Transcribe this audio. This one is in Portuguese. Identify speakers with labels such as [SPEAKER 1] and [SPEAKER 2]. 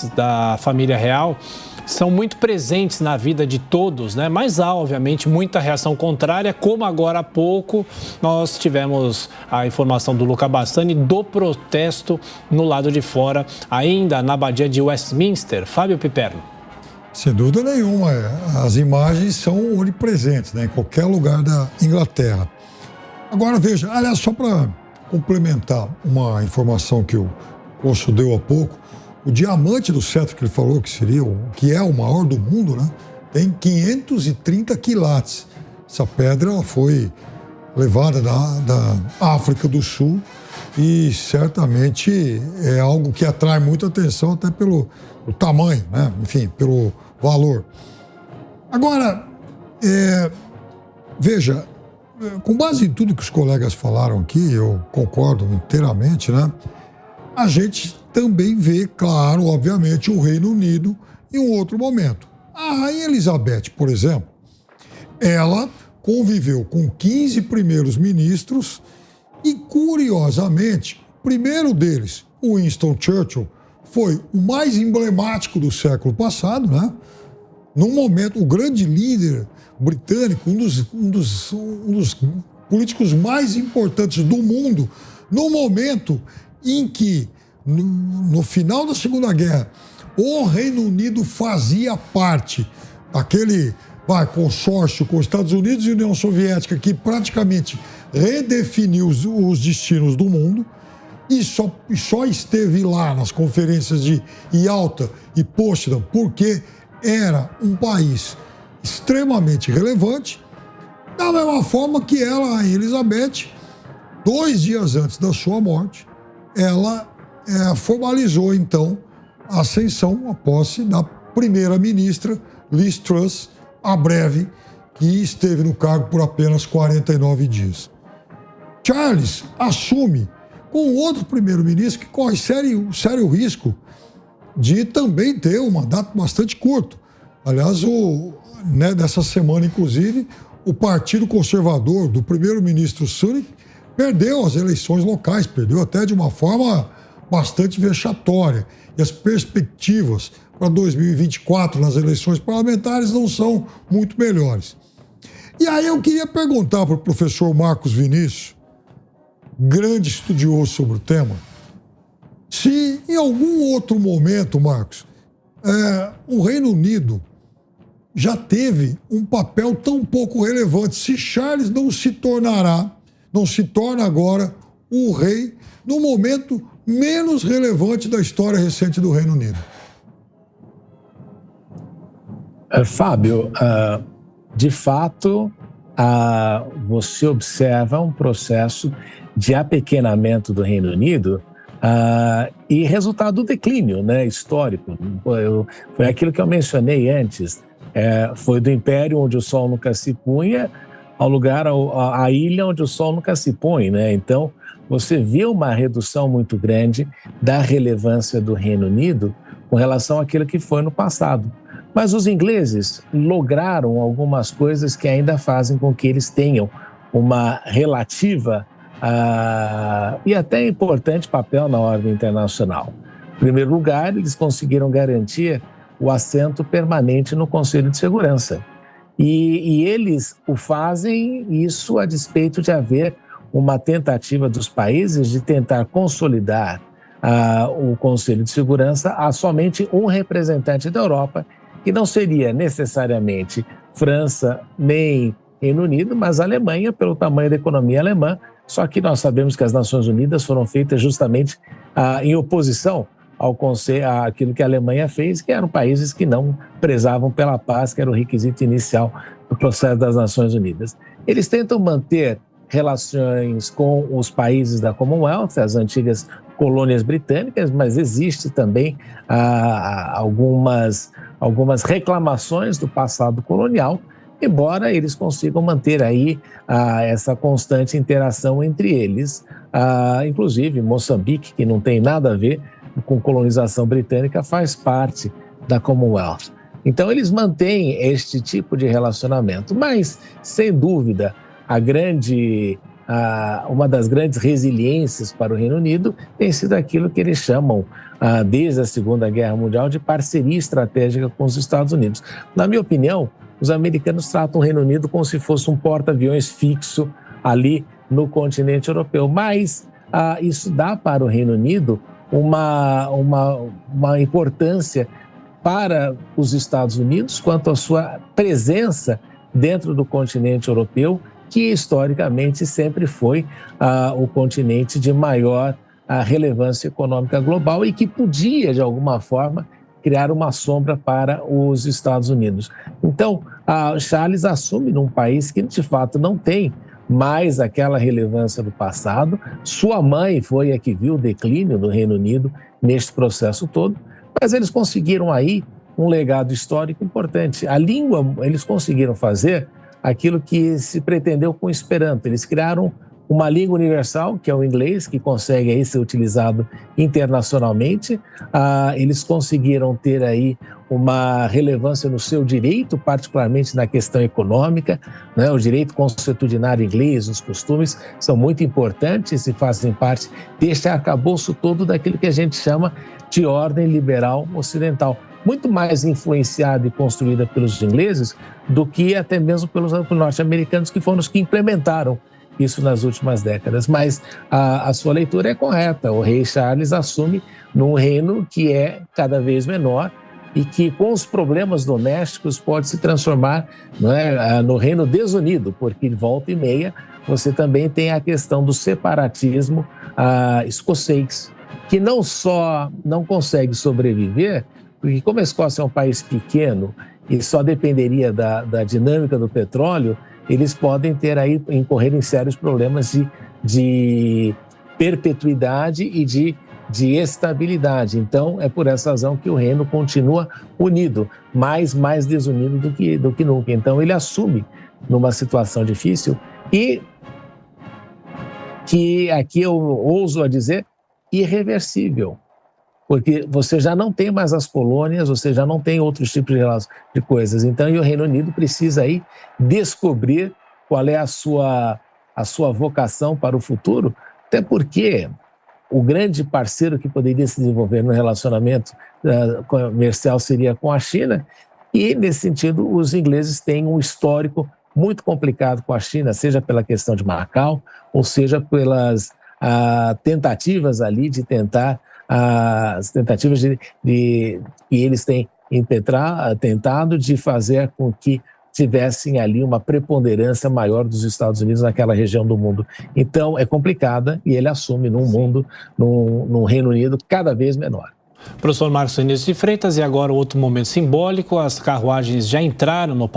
[SPEAKER 1] questões da família real são muito presentes na vida de todos, né? Mas há, obviamente, muita reação contrária, como agora há pouco nós tivemos a informação do Luca Bassani do protesto no lado de fora, ainda na Abadia de Westminster. Fábio Piperno.
[SPEAKER 2] Sem dúvida nenhuma, as imagens são onipresentes, né, em qualquer lugar da Inglaterra. Agora, veja, aliás, só para complementar uma informação que o Consul deu há pouco, o diamante do cetro que ele falou que é o maior do mundo, né, tem 530 quilates. Essa pedra ela foi levada da África do Sul e certamente é algo que atrai muita atenção até pelo tamanho, né, enfim, pelo valor. Agora, veja, com base em tudo que os colegas falaram aqui, eu concordo inteiramente, né? A gente também vê, claro, obviamente, o Reino Unido em um outro momento. A Rainha Elizabeth, por exemplo, ela conviveu com 15 primeiros ministros e, curiosamente, o primeiro deles, o Winston Churchill, foi o mais emblemático do século passado, né? Num momento, o grande líder britânico, um dos políticos mais importantes do mundo, no momento em que, no final da Segunda Guerra, o Reino Unido fazia parte daquele consórcio com os Estados Unidos e União Soviética, que praticamente redefiniu os destinos do mundo, e só esteve lá nas conferências de Yalta e Potsdam porque era um país extremamente relevante, da mesma forma que ela, a Elizabeth, 2 dias antes da sua morte, ela formalizou, então, a ascensão, a posse da primeira-ministra Liz Truss, a breve, que esteve no cargo por apenas 49 dias. Charles assume com outro primeiro-ministro que corre sério risco de também ter um mandato bastante curto. Aliás, nessa semana, inclusive, o Partido Conservador do primeiro-ministro Sunak perdeu as eleições locais, perdeu até de uma forma bastante vexatória. E as perspectivas para 2024 nas eleições parlamentares não são muito melhores. E aí eu queria perguntar para o professor Marcos Vinícius, grande estudioso sobre o tema, se em algum outro momento, Marcos, o Reino Unido já teve um papel tão pouco relevante, se Charles não se torna agora o rei no momento menos relevante da história recente do Reino Unido.
[SPEAKER 3] Fábio, de fato, você observa um processo de apequenamento do Reino Unido e resultado do declínio, né, histórico. Foi aquilo que eu mencionei antes. Foi do império onde o sol nunca se punha ao lugar, a ilha onde o sol nunca se põe, né? Então, você viu uma redução muito grande da relevância do Reino Unido com relação àquilo que foi no passado. Mas os ingleses lograram algumas coisas que ainda fazem com que eles tenham uma relativa e até importante papel na ordem internacional. Em primeiro lugar, eles conseguiram garantir o assento permanente no Conselho de Segurança. E eles o fazem isso a despeito de haver uma tentativa dos países de tentar consolidar o Conselho de Segurança a somente um representante da Europa, que não seria necessariamente França nem Reino Unido, mas Alemanha, pelo tamanho da economia alemã. Só que nós sabemos que as Nações Unidas foram feitas justamente em oposição àquilo que a Alemanha fez, que eram países que não prezavam pela paz, que era o requisito inicial do processo das Nações Unidas. Eles tentam manter relações com os países da Commonwealth, as antigas colônias britânicas, mas existe também algumas reclamações do passado colonial, embora eles consigam manter aí essa constante interação entre eles. Inclusive, Moçambique, que não tem nada a ver com colonização britânica, faz parte da Commonwealth. Então, eles mantêm este tipo de relacionamento, mas, sem dúvida, a grande uma das grandes resiliências para o Reino Unido tem sido aquilo que eles chamam, desde a Segunda Guerra Mundial, de parceria estratégica com os Estados Unidos. Na minha opinião, os americanos tratam o Reino Unido como se fosse um porta-aviões fixo ali no continente europeu, mas isso dá para o Reino Unido uma importância para os Estados Unidos quanto à sua presença dentro do continente europeu, que historicamente sempre foi o continente de maior relevância econômica global e que podia, de alguma forma, criar uma sombra para os Estados Unidos. Então, Charles assume num país que, de fato, não tem mais aquela relevância do passado. Sua mãe foi a que viu o declínio do Reino Unido neste processo todo, mas eles conseguiram aí um legado histórico importante. A língua, eles conseguiram fazer aquilo que se pretendeu com o Esperanto. Eles criaram uma língua universal, que é o inglês, que consegue aí ser utilizado internacionalmente. Eles conseguiram ter aí uma relevância no seu direito, particularmente na questão econômica, né? O direito consuetudinário inglês, os costumes são muito importantes e fazem parte deste arcabouço todo daquilo que a gente chama de ordem liberal ocidental, muito mais influenciada e construída pelos ingleses do que até mesmo pelos norte-americanos, que foram os que implementaram isso nas últimas décadas. Mas a sua leitura é correta. O rei Charles assume num reino que é cada vez menor e que, com os problemas domésticos, pode se transformar, não é, no reino desunido, porque volta e meia você também tem a questão do separatismo escocês, que não só não consegue sobreviver, porque como a Escócia é um país pequeno e só dependeria da dinâmica do petróleo, eles podem incorrer em sérios problemas de perpetuidade e de estabilidade. Então, é por essa razão que o reino continua unido, mais desunido do que nunca. Então, ele assume numa situação difícil e que aqui eu ouso a dizer irreversível, porque você já não tem mais as colônias, você já não tem outros tipos de coisas. Então, e o Reino Unido precisa aí descobrir qual é a sua vocação para o futuro, até porque o grande parceiro que poderia se desenvolver no relacionamento comercial seria com a China, e, nesse sentido, os ingleses têm um histórico muito complicado com a China, seja pela questão de Macau, ou seja pelas tentativas ali de tentar, as tentativas que eles têm tentado de fazer com que tivessem ali uma preponderância maior dos Estados Unidos naquela região do mundo. Então, é complicada e ele assume num Reino Unido cada vez menor.
[SPEAKER 1] Professor Marcos Vinícius de Freitas, e agora outro momento simbólico, as carruagens já entraram no Palácio